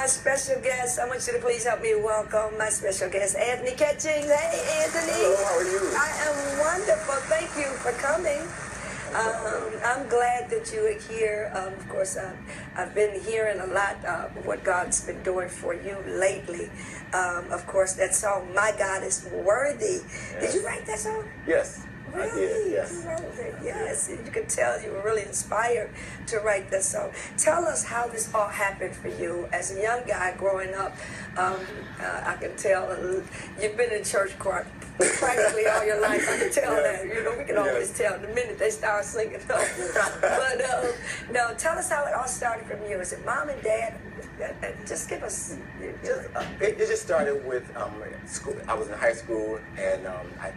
my special guest. I want you to please help me welcome my special guest, Anthony Catchings. Hey, Anthony. Hello, how are you? I am wonderful. Thank you for coming. I'm glad that you are here. Of course, I've been hearing a lot of what God's been doing for you lately. Of course, that song, My God is Worthy. Yes. Did you write that song? Yes. Really? I did, yes. You wrote it, yes. You can tell you were really inspired to write that song. Tell us how this all happened for you as a young guy growing up. I can tell you've been in church choir practically all your life. I can tell that. You know, we can always tell the minute they start singing. But no, tell us how it all started from you. Is it mom and dad? Just give us. It just started with school. I was in high school, and I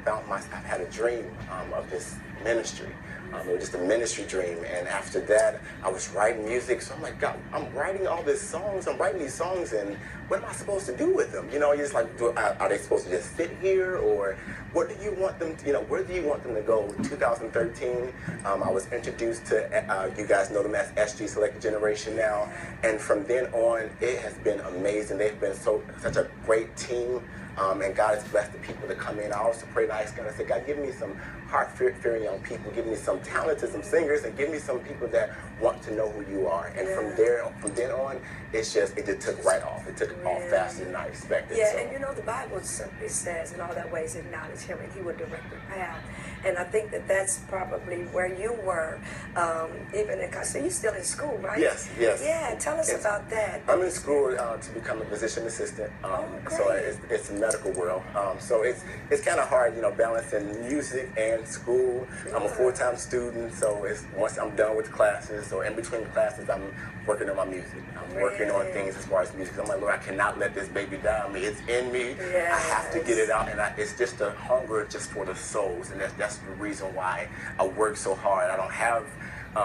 had a dream of this ministry. It was just a ministry dream, and after that, I was writing music. So I'm like, God, I'm writing all these songs. I'm writing these songs, and what am I supposed to do with them? You know, you're just like, are they supposed to just sit here, or what do you want them to, where do you want them to go? 2013, I was introduced to, you guys know them as SG Selected Generation now, and from then on, it has been amazing. They've been such a great team. And God has blessed the people to come in. I also pray to God. I said, God, give me some heart-fearing young people. Give me some talented, some singers, and give me some people that want to know who you are. And from then on, it just took right off. It took off faster than I expected. Yeah, so. And the Bible simply says, in all that ways acknowledge Him, and He will direct your path. And I think that's probably where you were, even in college. So you're still in school, right? Yes. Yeah, tell us about that. I'm in school to become a physician assistant. So it's a medical world. So it's kind of hard, balancing music and school. I'm a full-time student, so once I'm done with classes, or in between classes, I'm working on my music. I'm working on things as far as music. I'm like, Lord, I cannot let this baby die on me. It's in me. Yes. I have to get it out, and it's just a hunger just for the souls, and that's the reason why I work so hard. I don't have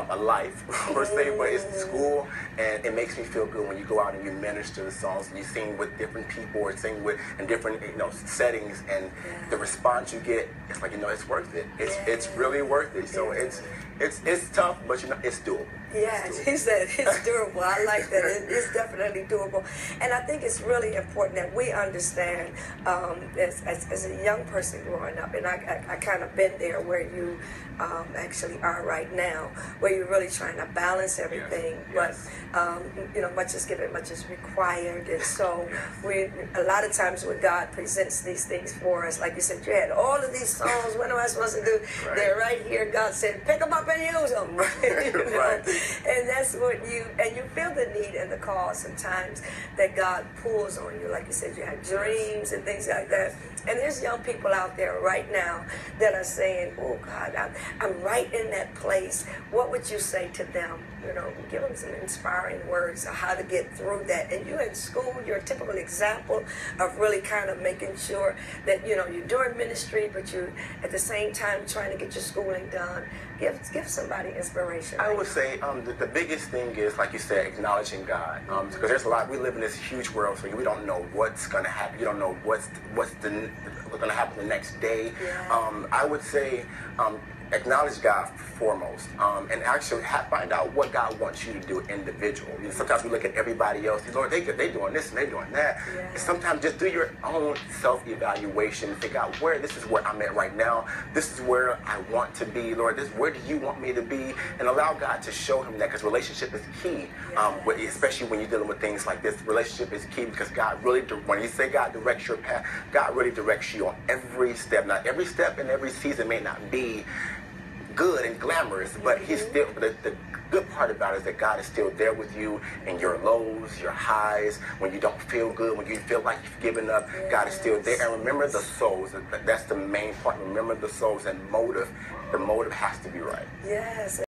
a life per se, but it's school, and it makes me feel good when you go out and you minister the songs and you sing with different people or sing in different settings, and the response you get, it's like it's worth it. It's really worth it. So it's tough, but it's doable. Yes, he said it's doable. I like that. It's definitely doable. And I think it's really important that we understand as a young person growing up, and I kind of been there where you actually are right now, where you're really trying to balance everything, but much is given, much is required. And so a lot of times when God presents these things for us, like you said, you had all of these songs, what am I supposed to do? Right. They're right here. God said, pick them up and use them. Right. And that's what you feel the need and the call sometimes that God pulls on you. Like you said, you have dreams and things like that. And there's young people out there right now that are saying, oh God, I'm right in that place. What would you say to them? Give them some inspiring words of how to get through that. And you're in school, you're a typical example of really kind of making sure that, you're doing ministry, but you're at the same time trying to get your schooling done. Give somebody inspiration. I would say the biggest thing is, like you said, acknowledging God. Because there's a lot, we live in this huge world, so we don't know what's going to happen. You don't know what's going to happen the next day. Yeah. I would say acknowledge God foremost, and actually find out what God wants you to do individual. Sometimes we look at everybody else, Lord, they doing this and they doing that. Yeah. And sometimes just do your own self-evaluation, figure out this is where I'm at right now. This is where I want to be, Lord. Where do you want me to be? And allow God to show him that, because relationship is key, especially when you're dealing with things like this. Relationship is key, because God really, when you say God directs your path, God really directs you on every step. Now, every step and every season may not be good and glamorous, but he's still, the good part about it is that God is still there with you in your lows, your highs, when you don't feel good, when you feel like you've given up. God is still there. And remember the souls. That's the main part. Remember the souls and motive. The motive has to be right. Yes.